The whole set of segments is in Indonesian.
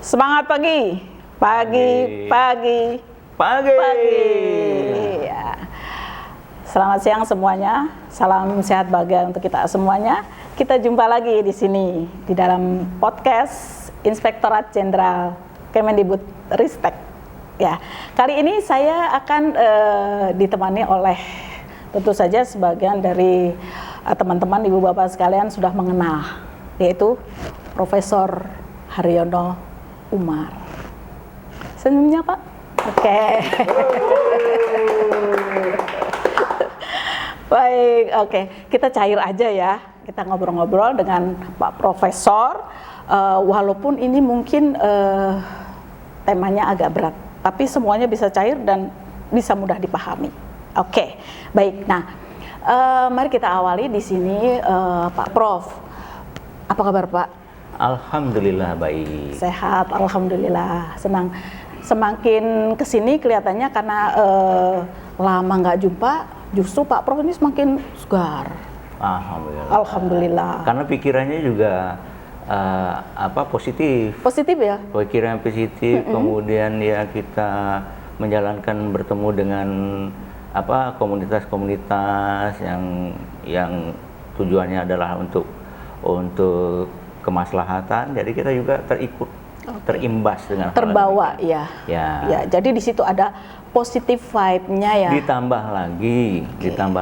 Semangat pagi, pagi, pagi, Pagi. pagi. Ya. Selamat siang semuanya. Salam sehat bahagia untuk kita semuanya. Kita jumpa lagi di sini di dalam podcast Inspektorat Jenderal Kemendikbudristek. Ya, kali ini saya akan ditemani oleh tentu saja sebagian dari teman-teman ibu bapak sekalian sudah mengenal, yaitu Profesor Haryono Umar. Senyumnya Pak? Oke. Baik, oke. Kita cair aja ya. Kita ngobrol-ngobrol dengan Pak Profesor. Walaupun ini mungkin temanya agak berat, tapi semuanya bisa cair dan bisa mudah dipahami. Oke, baik. Nah, mari kita awali di sini, Pak Prof. Apa kabar Pak? Alhamdulillah baik. Sehat, alhamdulillah. Senang. Semakin kesini kelihatannya karena lama nggak jumpa, justru Pak Prof ini semakin segar. Alhamdulillah. Alhamdulillah. Karena pikirannya juga positif. Positif ya? Pikiran positif, kemudian ya kita menjalankan bertemu dengan komunitas-komunitas yang tujuannya adalah untuk kemaslahatan. Jadi kita juga terimbas dengan terbawa ya. Ya, jadi di situ ada positive vibe-nya ya. Ditambah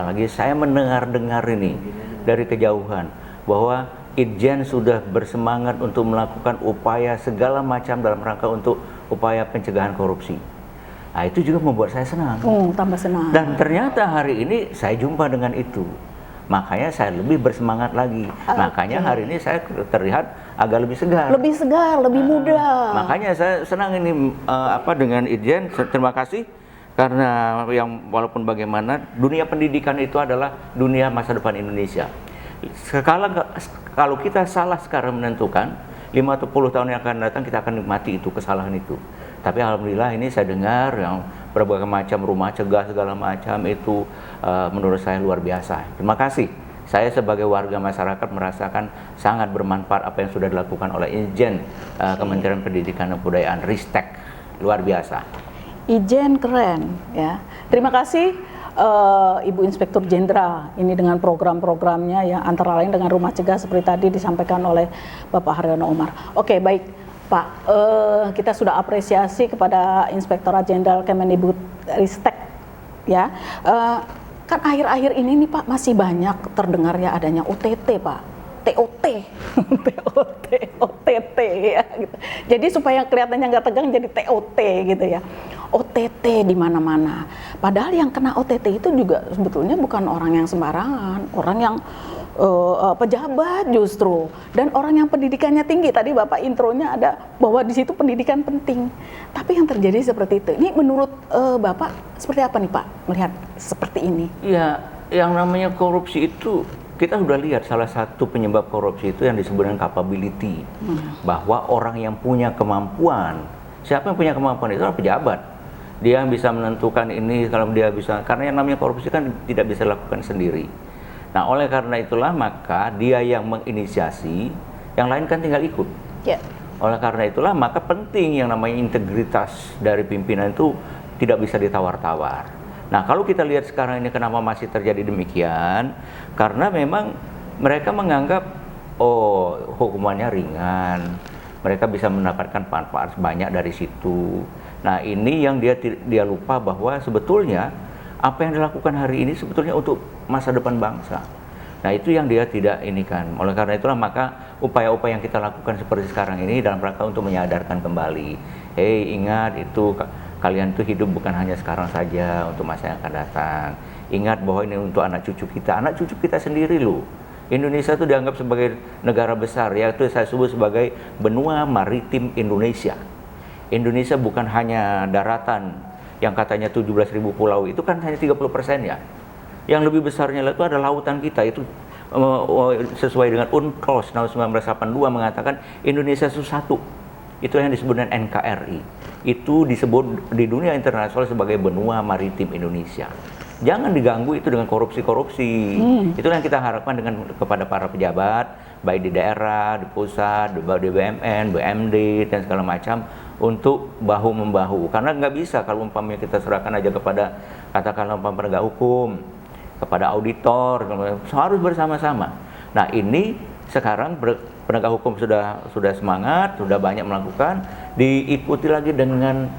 lagi saya mendengar ini dari kejauhan bahwa Itjen sudah bersemangat untuk melakukan upaya segala macam dalam rangka untuk upaya pencegahan korupsi. Nah, itu juga membuat saya senang. Tambah senang. Dan ternyata hari ini saya jumpa dengan itu. Makanya saya lebih bersemangat lagi. Makanya hari ini saya terlihat agak lebih segar. Lebih segar, lebih muda. Makanya saya senang ini dengan Itjen. Terima kasih karena yang walaupun bagaimana dunia pendidikan itu adalah dunia masa depan Indonesia. Kalau kita salah sekarang menentukan 5 atau 10 tahun yang akan datang kita akan nikmati itu kesalahan itu. Tapi alhamdulillah ini saya dengar yang berbagai macam rumah cegah segala macam itu menurut saya luar biasa. Terima kasih. Saya sebagai warga masyarakat merasakan sangat bermanfaat apa yang sudah dilakukan oleh Itjen Kementerian Pendidikan dan Kebudayaan Ristek. Luar biasa. Itjen keren ya. Terima kasih Ibu Inspektur Jenderal ini dengan program-programnya yang antara lain dengan rumah cegah seperti tadi disampaikan oleh Bapak Haryono Umar. Oke, baik. Pak, kita sudah apresiasi kepada Inspektorat Jenderal Kemendikbudristek ya. Kan akhir-akhir ini nih Pak masih banyak terdengar ya adanya OTT Pak, TOT, TOT, OTT ya. Gitu. Jadi supaya kelihatannya nggak tegang jadi TOT gitu ya. OTT di mana-mana. Padahal yang kena OTT itu juga sebetulnya bukan orang yang sembarangan, orang yang pejabat justru, dan orang yang pendidikannya tinggi. Tadi Bapak intronya ada bahwa di situ pendidikan penting. Tapi yang terjadi seperti itu. Ini menurut Bapak seperti apa nih Pak melihat seperti ini? Iya, yang namanya korupsi itu kita sudah lihat salah satu penyebab korupsi itu yang disebut dengan capability. Bahwa orang yang punya kemampuan, siapa yang punya kemampuan itu adalah pejabat. Dia yang bisa menentukan ini kalau dia bisa, karena yang namanya korupsi kan tidak bisa dilakukan sendiri. Nah, oleh karena itulah maka dia yang menginisiasi, yang lain kan tinggal ikut. Yeah. Oleh karena itulah maka penting yang namanya integritas dari pimpinan itu tidak bisa ditawar-tawar. Nah, kalau kita lihat sekarang ini kenapa masih terjadi demikian? Karena memang mereka menganggap hukumannya ringan, mereka bisa mendapatkan manfaat banyak dari situ. Nah, ini yang dia lupa bahwa sebetulnya apa yang dilakukan hari ini sebetulnya untuk masa depan bangsa. Nah, itu yang dia tidak ini kan. Oleh karena itulah maka upaya-upaya yang kita lakukan seperti sekarang ini dalam rangka untuk menyadarkan kembali. Ingat itu kalian tuh hidup bukan hanya sekarang saja, untuk masa yang akan datang. Ingat bahwa ini untuk anak cucu kita sendiri loh. Indonesia itu dianggap sebagai negara besar, yaitu saya sebut sebagai benua maritim Indonesia. Indonesia bukan hanya daratan yang katanya 17.000 pulau, itu kan hanya 30% ya. Yang lebih besarnya itu ada lautan kita, itu sesuai dengan UNCLOS tahun 1982 mengatakan Indonesia itu satu. Itu yang disebut dengan NKRI. Itu disebut di dunia internasional sebagai benua maritim Indonesia. Jangan diganggu itu dengan korupsi-korupsi. Itulah yang kita harapkan kepada para pejabat, baik di daerah, di pusat, di BUMN, BUMD dan segala macam untuk bahu membahu. Karena nggak bisa kalau umpamanya kita serahkan aja kepada katakanlah penegak hukum, kepada auditor, harus bersama-sama. Nah ini sekarang penegak hukum sudah semangat, sudah banyak melakukan, diikuti lagi dengan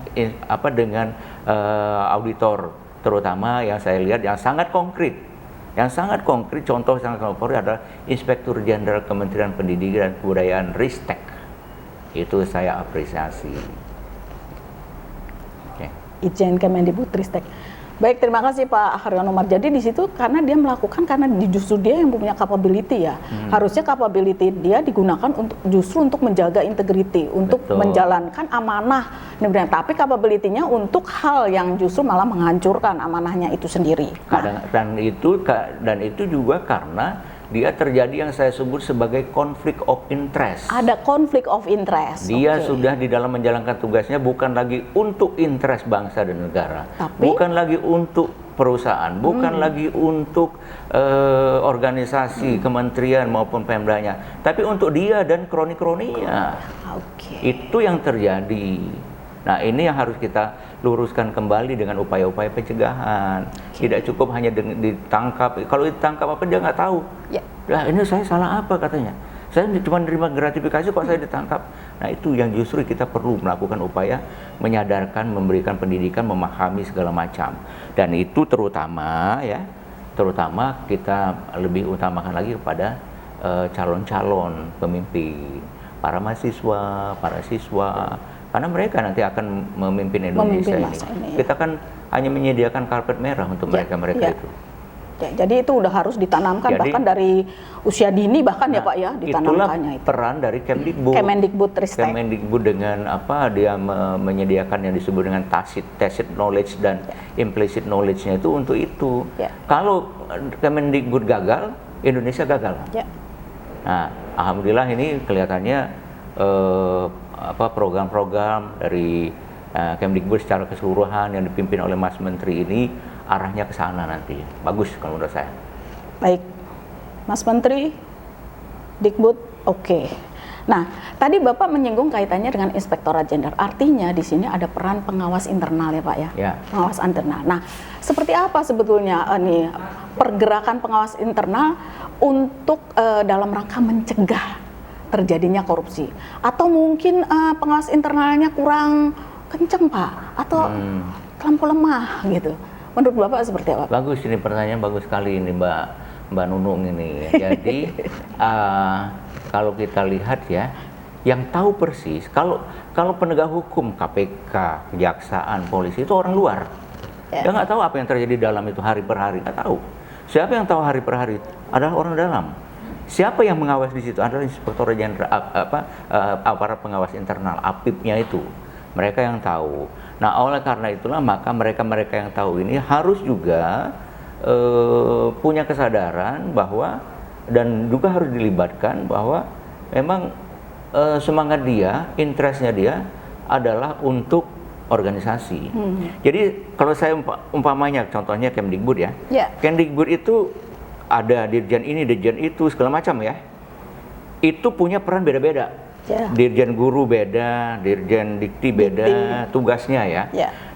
auditor, terutama yang saya lihat yang sangat konkret. Yang sangat konkret, contoh sangat konkret adalah Inspektur Jenderal Kementerian Pendidikan dan Kebudayaan Ristek. Itu saya apresiasi. Okay. Ijen Kemendikbudristek. Baik, terima kasih Pak Haryono Umar. Jadi di situ karena dia melakukan karena justru dia yang punya capability ya. Harusnya capability dia digunakan justru untuk menjaga integriti, untuk menjalankan amanah. Tapi capability-nya untuk hal yang justru malah menghancurkan amanahnya itu sendiri. Dan itu juga karena dia terjadi yang saya sebut sebagai konflik of interest. Ada konflik of interest. Dia sudah di dalam menjalankan tugasnya bukan lagi untuk interest bangsa dan negara, bukan lagi untuk perusahaan, bukan lagi untuk organisasi, kementerian maupun Pemdanya, tapi untuk dia dan kroni-kroninya. Itu yang terjadi. Nah ini yang harus kita luruskan kembali dengan upaya-upaya pencegahan. Tidak cukup hanya ditangkap. Kalau ditangkap apa dia nggak tahu. Nah ini saya salah apa katanya. Saya cuma menerima gratifikasi kok saya ditangkap. Nah itu yang justru kita perlu melakukan upaya menyadarkan, memberikan pendidikan, memahami segala macam. Dan itu terutama kita lebih utamakan lagi kepada calon-calon pemimpin, para mahasiswa, para siswa. Karena mereka nanti akan memimpin Indonesia ini. Kita kan hanya menyediakan karpet merah untuk mereka itu. Jadi itu udah harus ditanamkan bahkan dari usia dini bahkan ya Pak ya ditanamkannya. Itulah peran dari Kemendikbudristek. Kemendikbud dengan dia menyediakan yang disebut dengan tacit knowledge dan implicit knowledge-nya itu untuk itu. Kalau Kemendikbud gagal, Indonesia gagal. Nah, alhamdulillah ini kelihatannya program-program dari Kemdikbud secara keseluruhan yang dipimpin oleh Mas Menteri ini arahnya ke sana nanti. Bagus kalau menurut saya. Baik, Mas Menteri, Dikbud, oke. Nah, tadi Bapak menyinggung kaitannya dengan Inspektorat Jenderal. Artinya di sini ada peran pengawas internal ya Pak ya? Pengawas internal. Nah, seperti apa sebetulnya pergerakan pengawas internal untuk dalam rangka mencegah terjadinya korupsi? Atau mungkin pengawas internalnya kurang kenceng Pak? Atau terlampau lemah gitu? Menurut Bapak seperti apa? Bagus, ini pertanyaan bagus sekali ini Mbak Nunung ini. Jadi kalau kita lihat ya, yang tahu persis kalau penegak hukum KPK, kejaksaan, polisi itu orang luar. Dia nggak tahu apa yang terjadi dalam itu hari per hari, nggak tahu. Siapa yang tahu hari per hari adalah orang dalam. Siapa yang mengawas di situ adalah Inspektur Jenderal aparat pengawas internal, APIP-nya itu. Mereka yang tahu. Nah, oleh karena itulah maka mereka yang tahu ini harus juga punya kesadaran bahwa dan juga harus dilibatkan bahwa memang semangat dia, interestnya dia adalah untuk organisasi. Jadi kalau saya umpamanya contohnya Kemdikbud ya. Kemdikbud itu ada dirjen ini, dirjen itu segala macam ya. Itu punya peran beda-beda. Dirjen guru beda, dirjen dikti beda, tugasnya ya.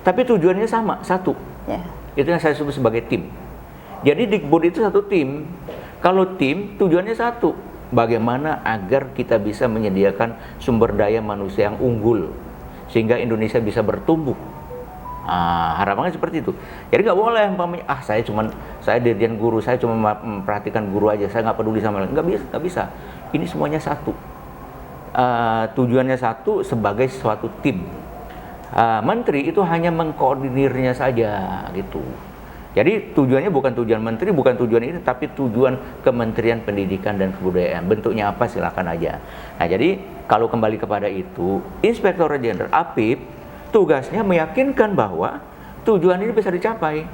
Tapi tujuannya sama, satu. Itu yang saya sebut sebagai tim. Jadi Dikbud itu satu tim. Kalau tim tujuannya satu, bagaimana agar kita bisa menyediakan sumber daya manusia yang unggul sehingga Indonesia bisa bertumbuh. Harapannya seperti itu. Jadi nggak boleh saya dirjen guru, saya cuma memperhatikan guru aja, saya nggak peduli sama lain. Nggak bisa. Ini semuanya satu. Tujuannya satu sebagai suatu tim. Menteri itu hanya mengkoordinirnya saja gitu. Jadi tujuannya bukan tujuan menteri, bukan tujuan ini, tapi tujuan Kementerian Pendidikan dan Kebudayaan. Bentuknya apa silakan aja. Nah jadi kalau kembali kepada itu, Inspektur Jenderal APIP tugasnya meyakinkan bahwa tujuan ini bisa dicapai.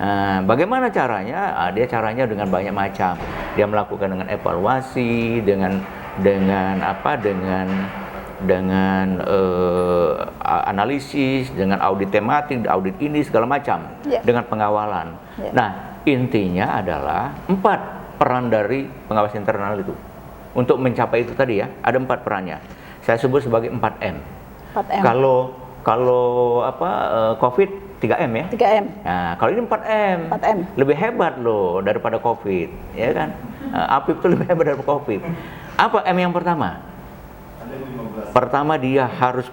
Nah, bagaimana caranya? Dia caranya dengan banyak macam. Dia melakukan dengan evaluasi, dengan analisis, dengan audit tematik, audit ini segala macam, dengan pengawalan. Nah, intinya adalah 4 peran dari pengawas internal itu. Untuk mencapai itu tadi ya, ada 4 perannya. Saya sebut sebagai 4M. 4M. Kalau COVID 3M ya. 3M. Nah, kalau ini 4M. 4M. Lebih hebat loh daripada COVID, ya kan? APIP itu lebih hebat daripada COVID. Apa M yang pertama? Pertama, dia harus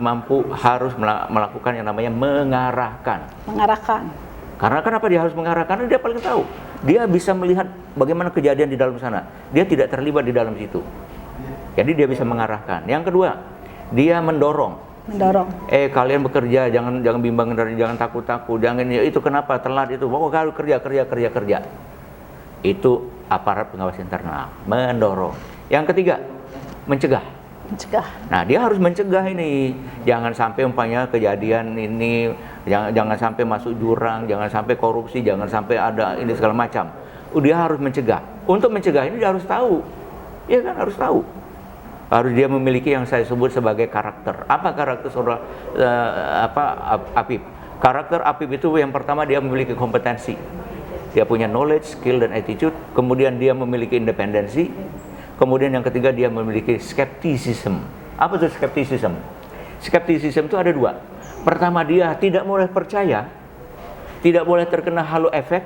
melakukan yang namanya mengarahkan. Mengarahkan. Karena kenapa dia harus mengarahkan? Karena dia paling tahu. Dia bisa melihat bagaimana kejadian di dalam sana. Dia tidak terlibat di dalam situ. Jadi dia bisa mengarahkan. Yang kedua, dia mendorong. Kalian bekerja, jangan bimbang, jangan takut, jangan ya itu kenapa telat itu. Pokoknya kerja. Itu aparat pengawas internal, mendorong. Yang ketiga, mencegah. Nah, dia harus mencegah ini. Jangan sampai umpamanya kejadian ini, jangan sampai masuk jurang, jangan sampai korupsi, jangan sampai ada ini segala macam. Dia harus mencegah. Untuk mencegah ini dia harus tahu. Ya kan, harus tahu. Harus dia memiliki yang saya sebut sebagai karakter. Apa karakter APIP? Karakter APIP itu yang pertama, dia memiliki kompetensi. Dia punya knowledge, skill, dan attitude. Kemudian dia memiliki independensi. Kemudian yang ketiga, dia memiliki skepticism. Apa itu skepticism? Skepticism itu ada 2. Pertama, dia tidak boleh percaya, tidak boleh terkena halo efek.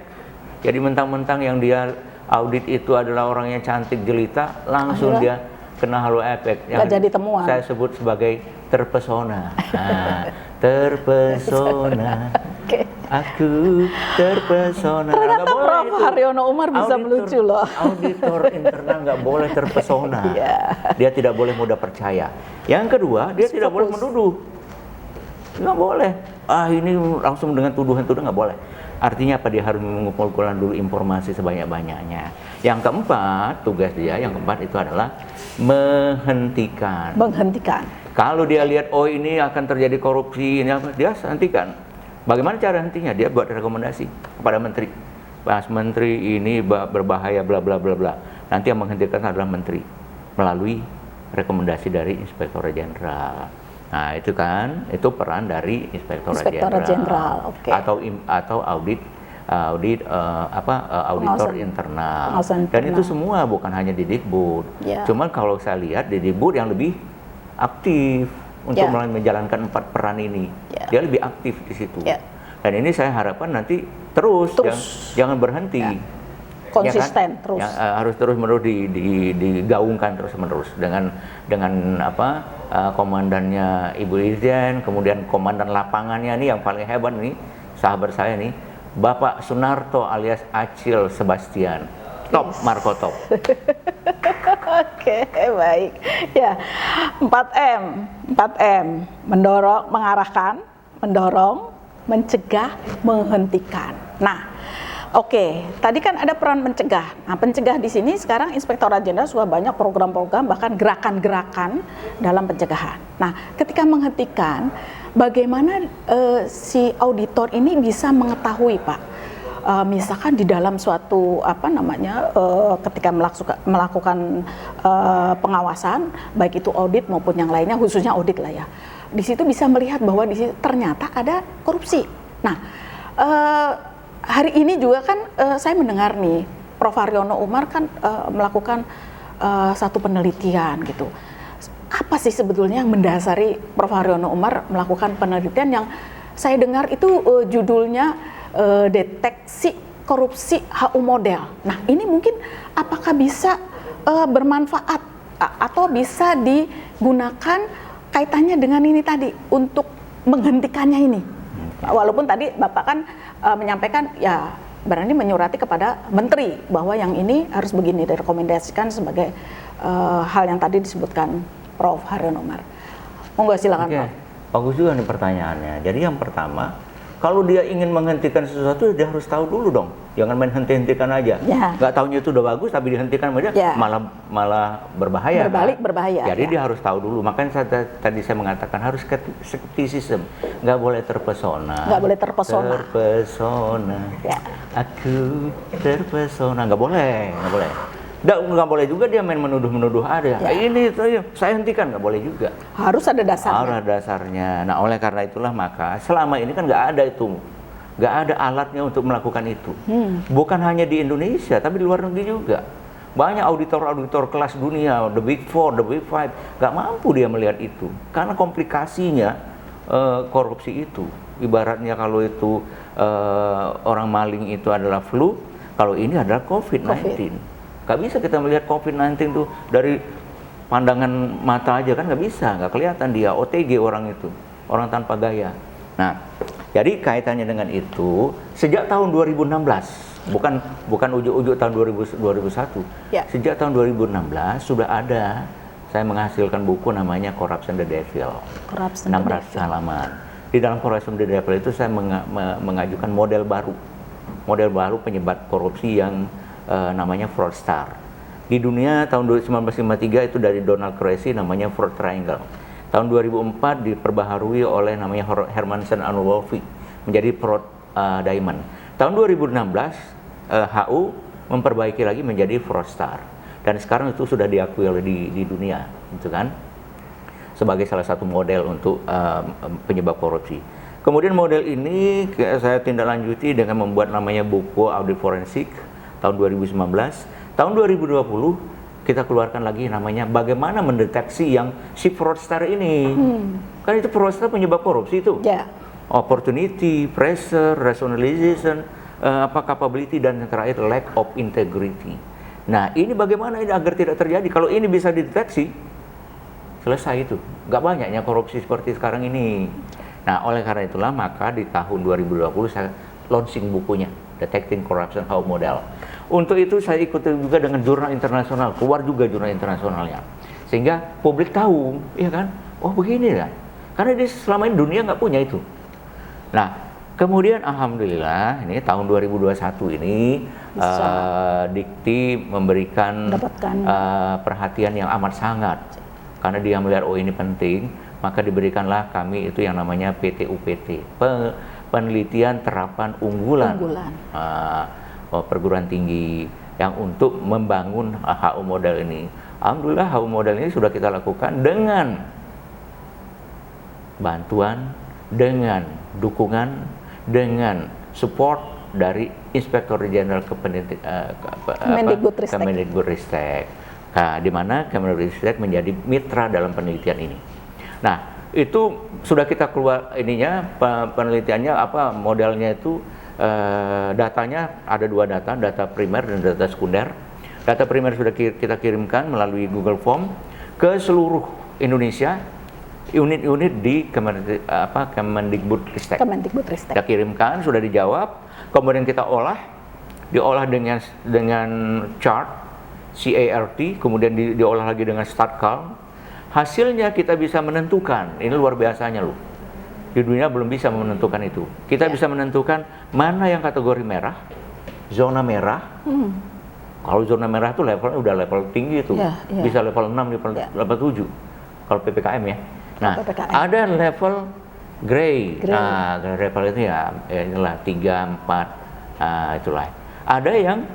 Jadi mentang-mentang yang dia audit itu adalah orang yang cantik jelita, langsung dia kena halo efek. Yang jadi temuan. Saya sebut sebagai terpesona. Nah, terpesona. Aku terpesona. Ternyata Prof. Haryono Umar bisa melucu loh. Auditor internal nggak boleh terpesona. Dia tidak boleh mudah percaya. Yang kedua, dia tidak boleh menuduh. Nggak boleh. Ini langsung dengan tuduhan-tuduhan nggak boleh. Artinya apa? Dia harus mengumpulkan dulu informasi sebanyak-banyaknya. Yang keempat, tugas dia yang keempat itu adalah menghentikan. Kalau dia lihat ini akan terjadi korupsi, dia hentikan. Bagaimana cara hentinya? Dia buat rekomendasi kepada menteri. Mas menteri ini berbahaya bla bla bla bla. Nanti yang menghentikan adalah menteri melalui rekomendasi dari Inspektorat Jenderal. Nah, itu kan, itu peran dari Inspektorat Jenderal. Atau auditor internal. Dan itu semua bukan hanya di Dikbud. Cuman kalau saya lihat di Dikbud yang lebih aktif untuk menjalankan 4 peran ini. Dia lebih aktif di situ. Dan ini saya harapkan nanti terus. Jangan berhenti. Konsisten terus. Harus terus-menerus digaungkan terus-menerus dengan komandannya Ibu Irjen, kemudian komandan lapangannya nih yang paling hebat nih, sahabat saya nih, Bapak Sunarto alias Acil Sebastian. Top, Marco top. Oke, baik. Ya, 4M, mendorong, mengarahkan, mendorong, mencegah, menghentikan. Nah, tadi kan ada peran mencegah. Nah, pencegah di sini sekarang Inspektorat Jenderal sudah banyak program-program, bahkan gerakan-gerakan dalam pencegahan. Nah, ketika menghentikan, bagaimana si auditor ini bisa mengetahui, Pak? Misalkan di dalam suatu ketika melakukan pengawasan, baik itu audit maupun yang lainnya, khususnya audit lah ya, di situ bisa melihat bahwa di situ ternyata ada korupsi. Nah, hari ini juga kan saya mendengar nih Prof. Haryono Umar kan melakukan satu penelitian gitu. Apa sih sebetulnya yang mendasari Prof. Haryono Umar melakukan penelitian yang saya dengar itu judulnya deteksi korupsi HU model. Nah, ini mungkin apakah bisa bermanfaat atau bisa digunakan kaitannya dengan ini tadi untuk menghentikannya ini? Walaupun tadi Bapak kan menyampaikan ya berani menyurati kepada menteri bahwa yang ini harus begini, direkomendasikan sebagai hal yang tadi disebutkan Prof. Haryono Umar. Monggo silakan, Prof. Bagus juga nih pertanyaannya. Jadi yang pertama, kalau dia ingin menghentikan sesuatu, dia harus tahu dulu dong. Jangan main henti-hentikan aja. Nggak tahunya itu udah bagus, tapi dihentikan aja malah berbahaya. Berbahaya. Jadi dia harus tahu dulu. Makanya tadi saya mengatakan harus skeptisism. Nggak boleh terpesona. Terpesona. Aku terpesona. Nggak boleh. Nggak boleh juga dia main menuduh-menuduh ada. Ini saya hentikan, nggak boleh juga. Harus ada dasarnya. Harus ada dasarnya. Nah, oleh karena itulah maka selama ini kan nggak ada itu. Nggak ada alatnya untuk melakukan itu. Bukan hanya di Indonesia, tapi di luar negeri juga. Banyak auditor-auditor kelas dunia, the Big Four, the Big Five, nggak mampu dia melihat itu. Karena komplikasinya korupsi itu. Ibaratnya kalau itu orang maling itu adalah flu, kalau ini adalah COVID-19. Nggak bisa kita melihat COVID-19 itu dari pandangan mata aja kan nggak bisa, nggak kelihatan dia OTG orang itu, orang tanpa gaya. Nah, jadi kaitannya dengan itu sejak tahun 2016, bukan ujuk-ujuk tahun 2001. Ya. Sejak tahun 2016 sudah ada saya menghasilkan buku namanya Corruption the Devil. Corruption 600 halaman. Di dalam Corruption the Devil itu saya mengajukan model baru penyebab korupsi yang namanya fraudster. Di dunia tahun 1953 itu dari Donald Creasy namanya fraud triangle. Tahun 2004 diperbaharui oleh namanya Hermansen and Wolfe menjadi fraud diamond. Tahun 2016 HU memperbaiki lagi menjadi fraudster. Dan sekarang itu sudah diakui oleh di dunia, gitu kan? Sebagai salah satu model untuk penyebab korupsi. Kemudian model ini saya tindak lanjuti dengan membuat namanya buku audit forensik tahun 2019. Tahun 2020 kita keluarkan lagi namanya bagaimana mendeteksi yang si fraudster ini. Kan itu fraudster penyebab korupsi itu. Ya. Opportunity, pressure, rationalization, capability, dan yang terakhir lack of integrity. Nah, ini bagaimana ini agar tidak terjadi? Kalau ini bisa dideteksi, selesai itu. Nggak banyaknya korupsi seperti sekarang ini. Nah, oleh karena itulah maka di tahun 2020 saya launching bukunya, Detecting Corruption How Model. Untuk itu saya ikuti juga dengan jurnal internasional, keluar juga jurnal internasionalnya. Sehingga publik tahu, ya kan? Oh begini ya. Karena di selama ini dunia nggak punya itu. Nah, kemudian alhamdulillah ini tahun 2021 ini Dikti memberikan perhatian yang amat sangat. Karena dia melihat oh ini penting, maka diberikanlah kami itu yang namanya PTUPT, penelitian terapan unggulan. Perguruan tinggi yang untuk membangun HU model ini. Alhamdulillah HU model ini sudah kita lakukan dengan bantuan, dengan dukungan, dengan support dari Inspektur Jenderal Kemendikbudristek. Nah, di mana Kemendikbudristek menjadi mitra dalam penelitian ini. Nah, itu sudah kita keluar ininya penelitiannya modelnya itu datanya ada dua data primer dan data sekunder. Data primer sudah kita kirimkan melalui Google Form ke seluruh Indonesia, unit-unit di Kemendikbudristek. Kita kirimkan, sudah dijawab, kemudian kita diolah dengan chart, CART, kemudian diolah lagi dengan StatCal. Hasilnya kita bisa menentukan, ini luar biasanya loh. Di dunia belum bisa menentukan itu. Kita bisa menentukan mana yang kategori merah, zona merah. Kalau zona merah itu levelnya udah level tinggi itu, bisa level 6, level 7. Kalau PPKM ya. Nah, ada level gray. Nah, level itu inilah 3, 4, itulah. Ada yang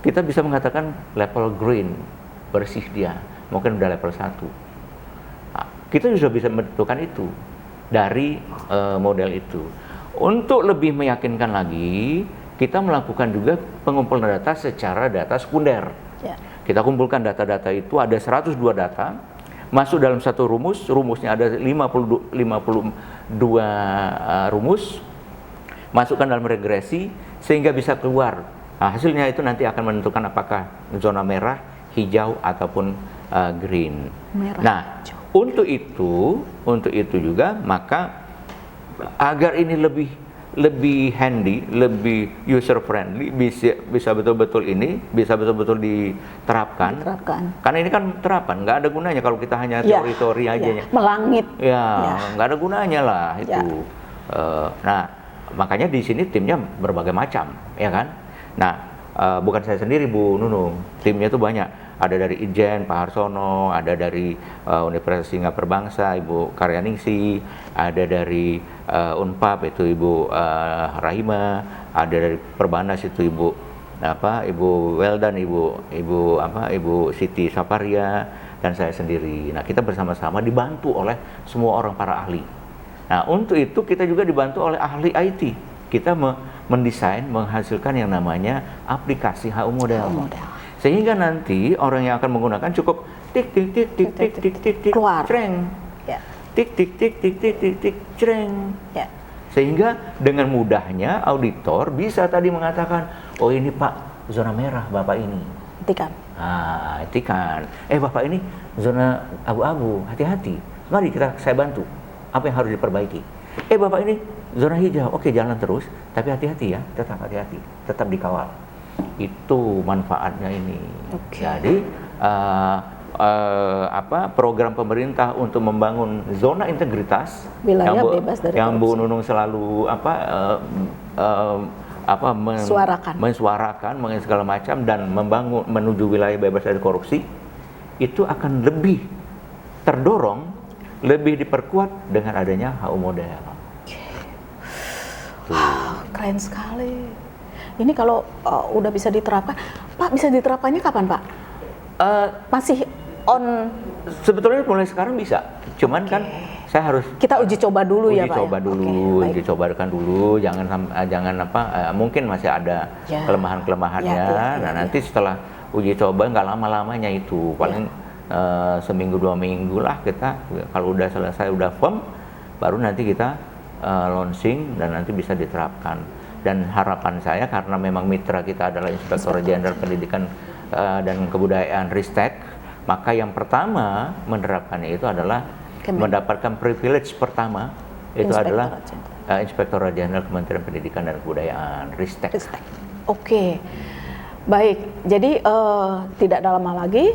kita bisa mengatakan level green, bersih dia, mungkin udah level 1. Nah, kita juga bisa menentukan itu dari model itu. Untuk lebih meyakinkan lagi, kita melakukan juga pengumpulan data secara data sekunder. Kita kumpulkan data-data itu, ada 102 data, masuk dalam satu rumusnya ada 52 rumus, masukkan dalam regresi, sehingga bisa keluar. Nah, hasilnya itu nanti akan menentukan apakah zona merah, hijau, ataupun green. Nah, untuk itu juga maka agar ini lebih handy, lebih user friendly, bisa betul-betul diterapkan. Karena ini kan terapan, nggak ada gunanya kalau kita hanya teori-teori aja. Melangit. Nggak ada gunanya lah itu. Nah, makanya di sini timnya berbagai macam, ya kan? Nah, bukan saya sendiri Bu Nunung, timnya itu banyak. Ada dari Ijen, Pak Harsono, ada dari Universitas Singapura Bangsa, Ibu Karyaningsi, ada dari Unpad itu Ibu Rahima, ada dari Perbanas itu Ibu Weldan, Ibu Siti Saparia, dan saya sendiri. Nah, kita bersama-sama dibantu oleh semua orang para ahli. Nah, untuk itu kita juga dibantu oleh ahli IT. Kita mendesain, menghasilkan yang namanya aplikasi HU model. Sehingga nanti orang yang akan menggunakan cukup tik tik tik tik tik tik tik tik Keluar. cereng. Ya. Tik tik tik tik tik tik tik cereng. Ya. Sehingga dengan mudahnya auditor bisa tadi mengatakan, oh ini Pak zona merah Bapak ini. Hentikan. Nah, hentikan. Bapak ini zona abu-abu, hati-hati. Mari saya bantu. Apa yang harus diperbaiki? Bapak ini zona hijau, oke jalan terus, tapi hati-hati ya, tetap hati-hati, tetap dikawal. Itu manfaatnya ini. Oke. Jadi program pemerintah untuk membangun zona integritas Wilayah bebas dari yang Bu korupsi. Nunung selalu mensuarakan mengenai segala macam dan membangun menuju wilayah bebas dari korupsi itu akan lebih terdorong, lebih diperkuat dengan adanya HU model. Wow, keren sekali. Ini kalau udah bisa diterapkan, Pak, bisa diterapkannya kapan, Pak? Masih on? Sebetulnya mulai sekarang bisa, cuman kan saya harus Kita uji coba dulu ya, Pak. Uji coba dulu, Oke, uji cobakan dulu, jangan mungkin masih ada Ya. kelemahan-kelemahannya. Ya. Nanti setelah uji coba nggak lama-lamanya itu, paling seminggu 2 minggu lah kita, kalau udah selesai udah firm, baru nanti kita launching dan nanti bisa diterapkan. Dan harapan saya karena memang mitra kita adalah Inspektorat Jenderal Pendidikan dan Kebudayaan Ristek, maka yang pertama menerapkannya itu adalah mendapatkan privilege pertama itu adalah Inspektorat Jenderal Kementerian Pendidikan dan Kebudayaan Ristek. Oke, baik. Jadi tidak lama lagi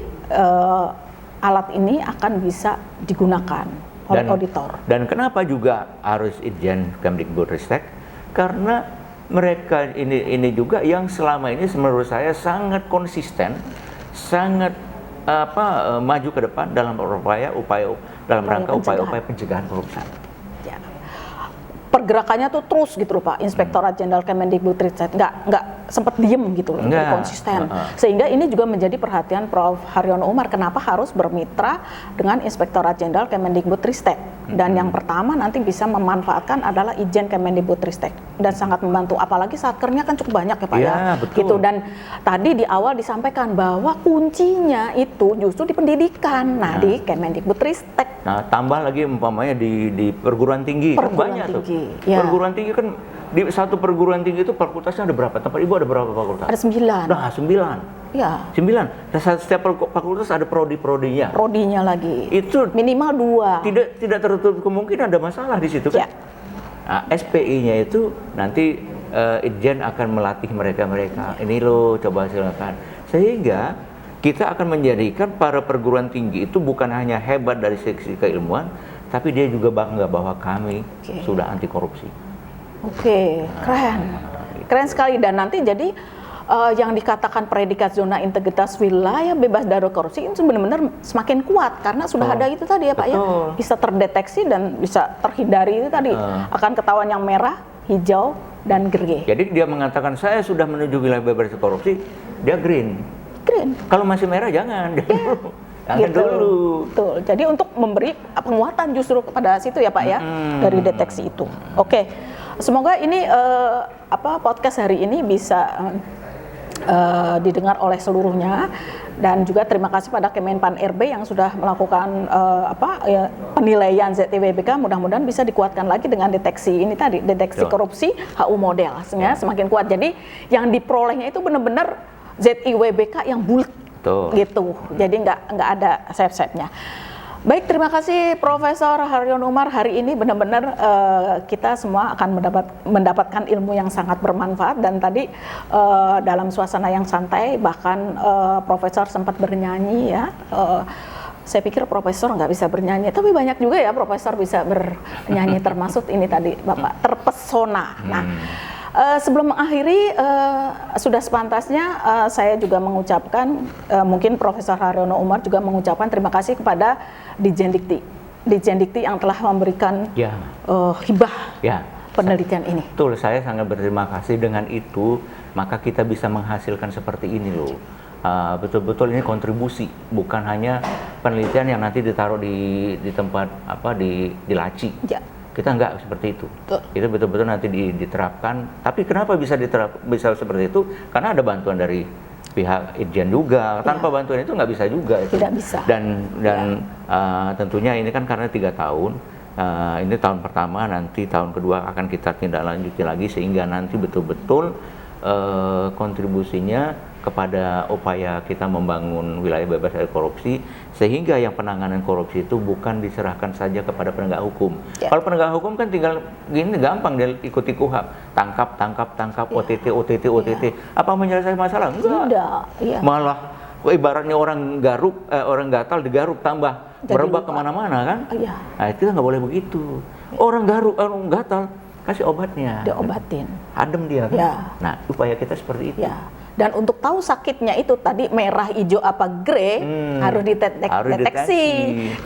alat ini akan bisa digunakan oleh auditor. Dan kenapa juga harus Itjen Kemdikbudristek? Karena mereka ini juga yang selama ini menurut saya sangat konsisten, sangat maju ke depan dalam rangka upaya-upaya pencegahan korupsi. Ya. Pergerakannya tuh terus gitu loh Pak, Inspektorat Jenderal Kemendikbudristek nggak sempat diem gitu loh, konsisten. Sehingga ini juga menjadi perhatian Prof. Haryono Umar, kenapa harus bermitra dengan Inspektorat Jenderal Kemendikbudristek. Dan yang pertama nanti bisa memanfaatkan adalah Itjen Kemendikbudristek dan sangat membantu, apalagi satkernya kan cukup banyak ya Pak ya. Betul. Gitu. Dan tadi di awal disampaikan bahwa kuncinya itu justru di pendidikan, di Kemendikbudristek. Nah, tambah lagi umpamanya di perguruan tinggi, banyak tinggi, tuh. ya. Perguruan tinggi kan di satu perguruan tinggi itu fakultasnya ada berapa? Tempat Ibu ada berapa fakultas? Ada 9. Nah, 9. Ya. 9. Dan setiap fakultas ada prodi-prodinya. Prodinya lagi. Itu minimal 2. Tidak tertutup kemungkinan ada masalah di situ kan. Ya. Nah, SPI-nya itu nanti Itjen akan melatih mereka. Ini loh, coba silakan. Sehingga kita akan menjadikan para perguruan tinggi itu bukan hanya hebat dari segi keilmuan, tapi dia juga bangga bahwa kami sudah anti korupsi. Oke, keren sekali. Dan nanti jadi yang dikatakan predikat zona integritas wilayah bebas dari korupsi itu benar-benar semakin kuat karena sudah ada itu tadi ya Pak ya, bisa terdeteksi dan bisa terhindari itu tadi, akan ketahuan yang merah, hijau, dan grey. Jadi dia mengatakan saya sudah menuju wilayah bebas dari korupsi, dia green. Kalau masih merah jangan, jangan dulu. Betul. Jadi untuk memberi penguatan justru kepada situ ya Pak ya, dari deteksi itu. Oke. Semoga ini podcast hari ini bisa didengar oleh seluruhnya, dan juga terima kasih pada Kemenpan RB yang sudah melakukan penilaian ZTWBK. Mudah-mudahan bisa dikuatkan lagi dengan deteksi ini tadi, deteksi korupsi HU model, sehingga semakin kuat. Jadi yang diperolehnya itu benar-benar ZIWBK yang bulat gitu. Jadi nggak ada sayap-sayapnya. Baik, terima kasih Profesor Haryono Umar. Hari ini benar-benar kita semua akan mendapatkan ilmu yang sangat bermanfaat, dan tadi dalam suasana yang santai, bahkan Profesor sempat bernyanyi ya. Saya pikir Profesor nggak bisa bernyanyi, tapi banyak juga ya Profesor bisa bernyanyi, termasuk ini tadi Bapak terpesona. Nah, sebelum mengakhiri, sudah sepantasnya saya juga mengucapkan, mungkin Profesor Haryono Umar juga mengucapkan terima kasih kepada Ditjen Dikti yang telah memberikan hibah penelitian ini. Betul, saya sangat berterima kasih. Dengan itu, maka kita bisa menghasilkan seperti ini loh. Betul-betul ini kontribusi, bukan hanya penelitian yang nanti ditaruh di tempat di laci. Ya. Kita enggak seperti itu. Itu betul-betul nanti diterapkan. Tapi kenapa bisa seperti itu? Karena ada bantuan dari pihak Irjen juga. Tanpa bantuan itu nggak bisa juga. Tidak bisa. Dan tentunya ini kan karena 3 tahun. Ini tahun pertama, nanti tahun kedua akan kita tindak lanjuti lagi sehingga nanti betul-betul kontribusinya kepada upaya kita membangun wilayah bebas dari korupsi, sehingga yang penanganan korupsi itu bukan diserahkan saja kepada penegak hukum. Kalau penegak hukum kan tinggal gini gampang dia ikuti KUHAP, tangkap, OTT. Apa menyelesaikan masalah? Enggak. Malah ibaratnya orang gatal digaruk tambah merebak kemana-mana kan? Nah itu nggak boleh begitu. Orang gatal kasih obatnya. Diobatin. Adem dia kan? Nah upaya kita seperti itu. Dan untuk tahu sakitnya itu tadi merah, hijau, apa grey harus dideteksi.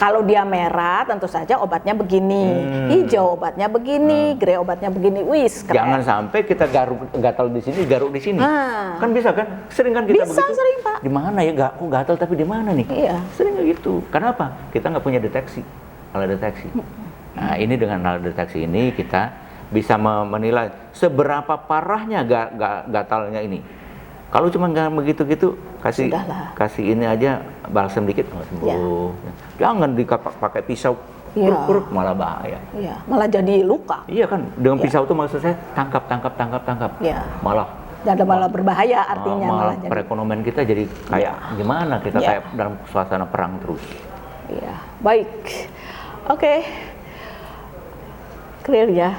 Kalau dia merah tentu saja obatnya begini, hijau obatnya begini, grey obatnya begini. Wis, keren. Jangan sampai kita gatal di sini, garuk di sini. Kan bisa kan? Sering kan kita bisa, begitu. Sering, Pak. Di mana ya? Kok gatal tapi di mana nih? Iya. Sering gitu. Kenapa? Kita nggak punya alat deteksi. Nah ini dengan alat deteksi ini kita bisa menilai seberapa parahnya gatalnya ini. Kalau cuma nggak begitu-gitu, kasih ini aja balsam dikit sembuh. Jangan pakai pisau, kuruk malah bahaya. Malah jadi luka. Iya kan, dengan pisau itu maksud saya tangkap. Malah berbahaya artinya. Malah perekonomian kita jadi kayak gimana? Kita kayak dalam suasana perang terus. Iya, baik. Oke. Clear ya.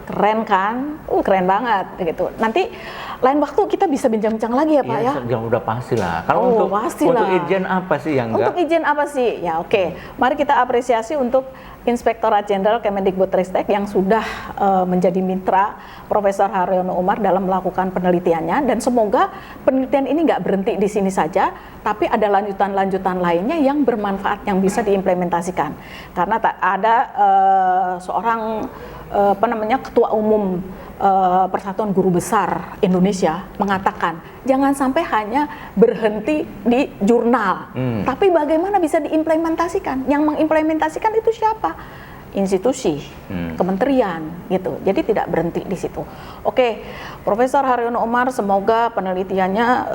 Keren kan? Keren banget gitu. Nanti lain waktu kita bisa bincang-bincang lagi ya Pak ya? Ya udah pasti lah. Kalau untuk Irjen apa sih yang enggak? Untuk Irjen apa sih? Ya oke. Mari kita apresiasi untuk Inspektorat Jenderal Kemendikbudristek yang sudah menjadi mitra Profesor Haryono Umar dalam melakukan penelitiannya, dan semoga penelitian ini nggak berhenti di sini saja, tapi ada lanjutan-lanjutan lainnya yang bermanfaat yang bisa diimplementasikan. Karena ada seorang Ketua Umum Persatuan Guru Besar Indonesia mengatakan jangan sampai hanya berhenti di jurnal, tapi bagaimana bisa diimplementasikan. Yang mengimplementasikan itu siapa? Institusi, kementerian gitu. Jadi tidak berhenti di situ. Oke, Profesor Haryono Umar, semoga penelitiannya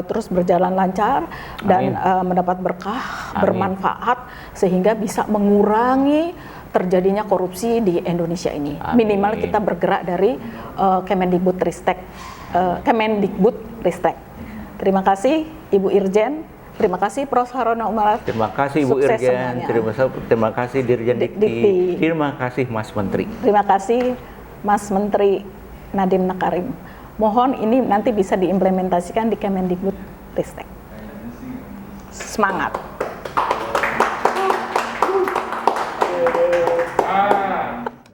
terus berjalan lancar dan mendapat berkah, bermanfaat sehingga bisa mengurangi terjadinya korupsi di Indonesia ini. Minimal kita bergerak dari Kemendikbudristek. Terima kasih Ibu Irjen, terima kasih Prof. Haryono Umar. Terima kasih Ibu Irjen, terima kasih Dirjen Dikti, terima kasih Mas Menteri. Terima kasih Mas Menteri Nadiem Makarim. Mohon ini nanti bisa diimplementasikan di Kemendikbudristek. Semangat.